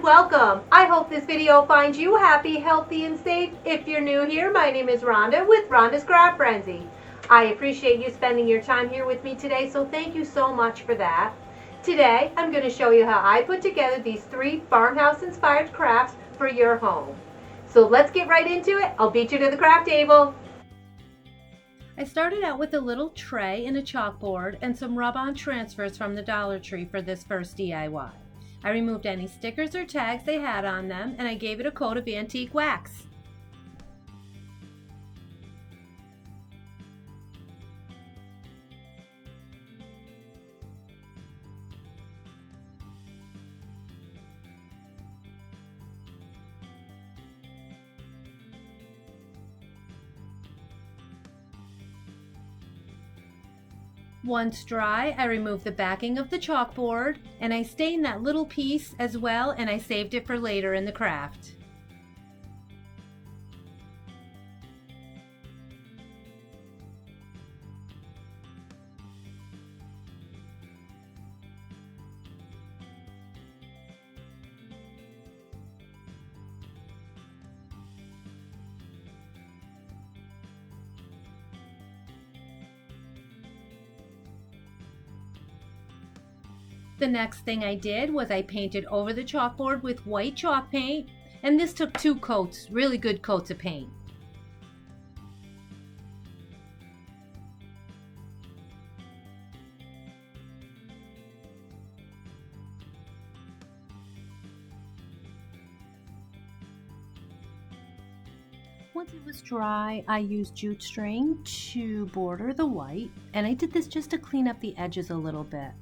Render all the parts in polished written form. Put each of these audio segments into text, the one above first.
welcome. I hope this video finds you happy, healthy, and safe. If you're new here, my name is Rhonda with Rhonda's Craft Frenzy. I appreciate you spending your time here with me today, so thank you so much for that. Today, I'm going to show you how I put together these 3 farmhouse-inspired crafts for your home. So let's get right into it. I'll beat you to the craft table. I started out with a little tray and a chalkboard and some rub-on transfers from the Dollar Tree for this first DIY. I removed any stickers or tags they had on them, and I gave it a coat of antique wax. Once dry, I removed the backing of the chalkboard, and I stained that little piece as well, and I saved it for later in the craft. The next thing I did was I painted over the chalkboard with white chalk paint, and this took 2 coats, really good coats of paint. Once it was dry, I used jute string to border the white, and I did this just to clean up the edges a little bit.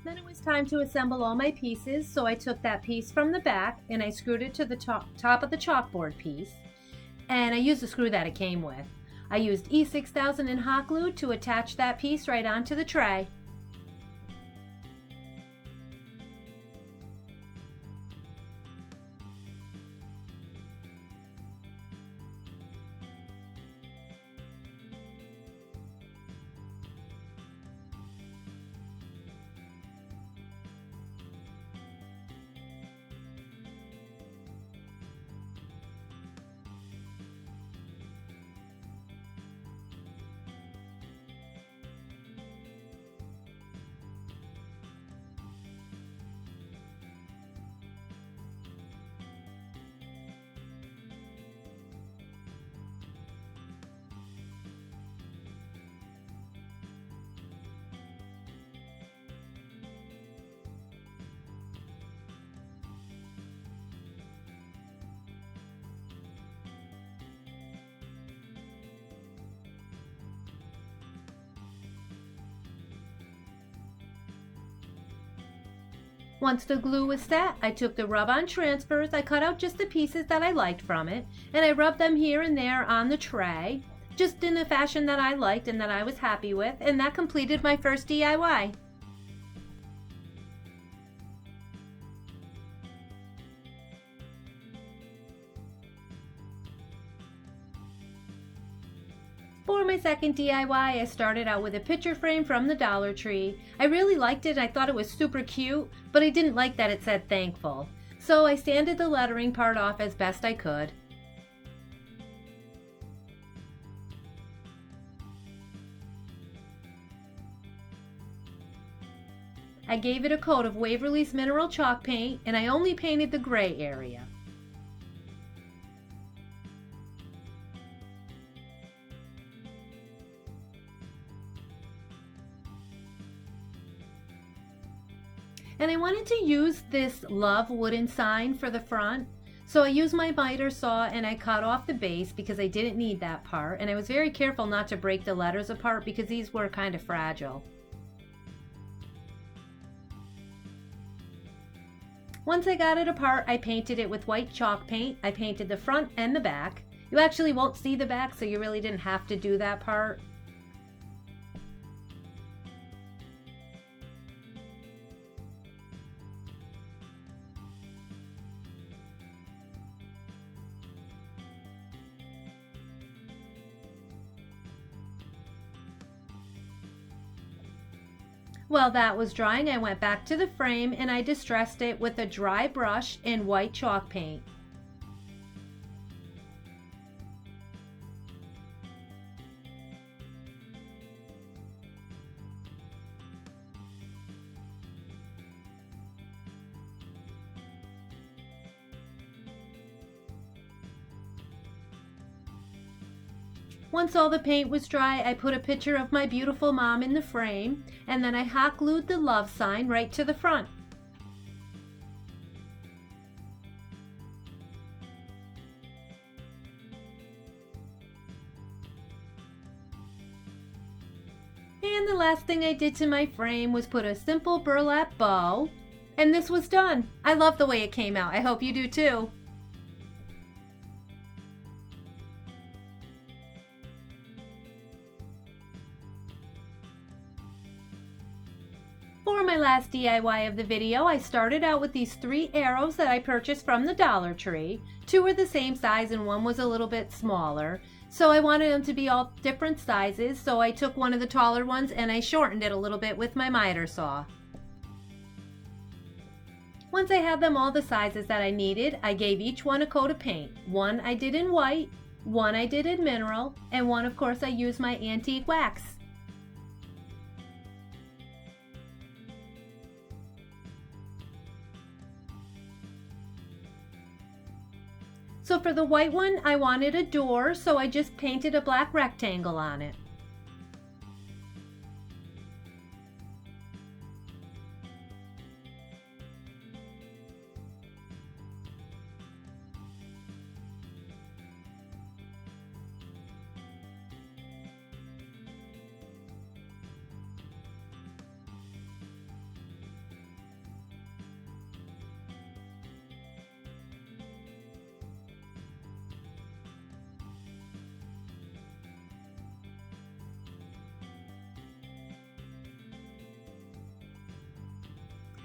Then it was time to assemble all my pieces, so I took that piece from the back and I screwed it to the top of the chalkboard piece, and I used the screw that it came with. I used E6000 and hot glue to attach that piece right onto the tray. Once the glue was set, I took the rub-on transfers, I cut out just the pieces that I liked from it, and I rubbed them here and there on the tray, just in a fashion that I liked and that I was happy with, and that completed my first DIY. For my second DIY, I started out with a picture frame from the Dollar Tree. I really liked it. I thought it was super cute, but I didn't like that it said thankful. So I sanded the lettering part off as best I could. I gave it a coat of Waverly's mineral chalk paint, and I only painted the gray area. And I wanted to use this love wooden sign for the front. So I used my miter saw and I cut off the base because I didn't need that part. And I was very careful not to break the letters apart because these were kind of fragile. Once I got it apart, I painted it with white chalk paint. I painted the front and the back. You actually won't see the back, so you really didn't have to do that part. While that was drying, I went back to the frame and I distressed it with a dry brush and white chalk paint. Once all the paint was dry, I put a picture of my beautiful mom in the frame, and then I hot glued the love sign right to the front. And the last thing I did to my frame was put a simple burlap bow, and this was done. I love the way it came out. I hope you do too. For my last DIY of the video, I started out with these 3 arrows that I purchased from the Dollar Tree. 2 were the same size and 1 was a little bit smaller. So I wanted them to be all different sizes, so I took one of the taller ones and I shortened it a little bit with my miter saw. Once I had them all the sizes that I needed, I gave each one a coat of paint. One I did in white, one I did in mineral, and one of course I used my antique wax. So for the white one, I wanted a door, so I just painted a black rectangle on it.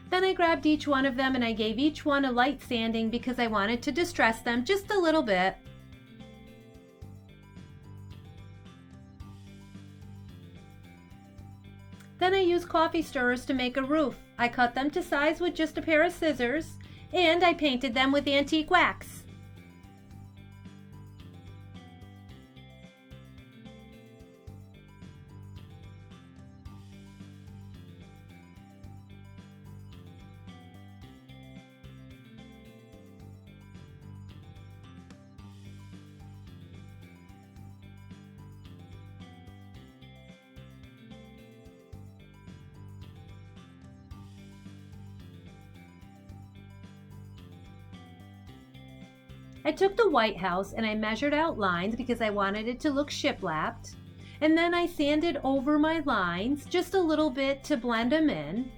Then I grabbed each one of them and I gave each one a light sanding because I wanted to distress them just a little bit. Then I used coffee stirrers to make a roof. I cut them to size with just a pair of scissors and I painted them with antique wax. I took the White House and I measured out lines because I wanted it to look shiplapped. And then I sanded over my lines just a little bit to blend them in.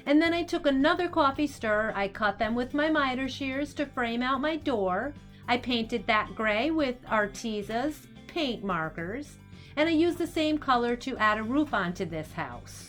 And then I took another coffee stirrer, I cut them with my miter shears to frame out my door. I painted that gray with Artesa's paint markers. And I used the same color to add a roof onto this house.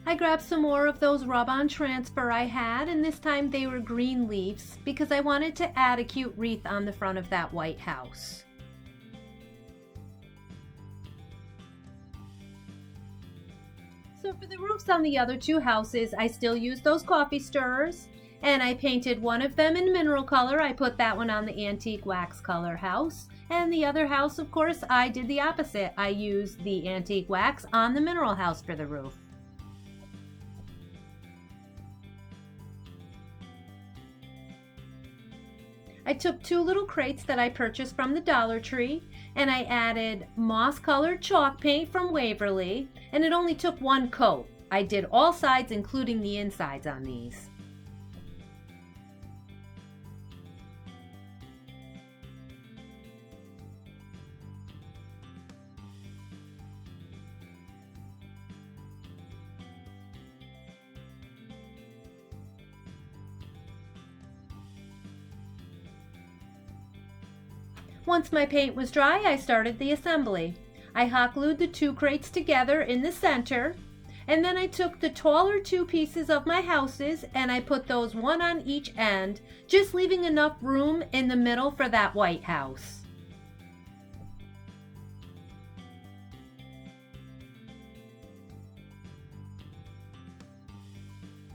I grabbed some more of those rub-on transfer I had, and this time they were green leaves because I wanted to add a cute wreath on the front of that white house. So for the roofs on the other two houses, I still used those coffee stirrers, and I painted one of them in mineral color. I put that one on the antique wax color house, and the other house, of course, I did the opposite. I used the antique wax on the mineral house for the roof. I took two little crates that I purchased from the Dollar Tree, and I added moss colored chalk paint from Waverly, and it only took one coat. I did all sides, including the insides on these. Once my paint was dry, I started the assembly. I hot glued the two crates together in the center, and then I took the taller two pieces of my houses and I put those one on each end, just leaving enough room in the middle for that white house.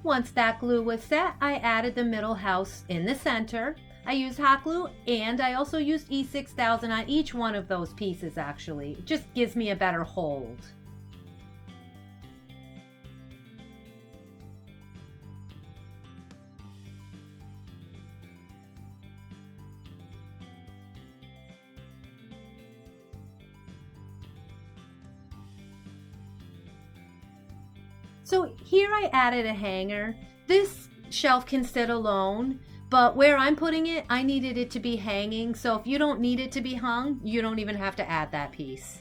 Once that glue was set, I added the middle house in the center. I used hot glue, and I also used E6000 on each one of those pieces actually. It just gives me a better hold. So here I added a hanger. This shelf can sit alone, but where I'm putting it, I needed it to be hanging. So if you don't need it to be hung, you don't even have to add that piece.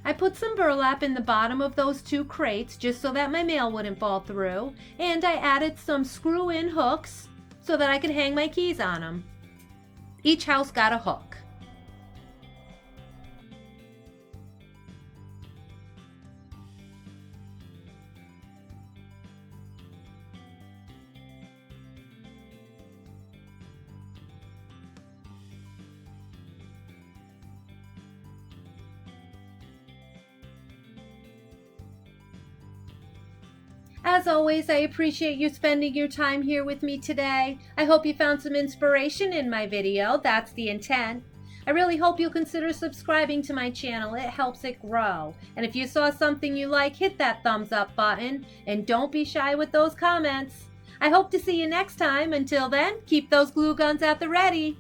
I put some burlap in the bottom of those two crates just so that my mail wouldn't fall through, and I added some screw-in hooks so that I could hang my keys on them. Each house got a hook. As always, I appreciate you spending your time here with me today. I hope you found some inspiration in my video. That's the intent. I really hope you'll consider subscribing to my channel. It helps it grow. And if you saw something you like, hit that thumbs up button. And don't be shy with those comments. I hope to see you next time. Until then, keep those glue guns at the ready.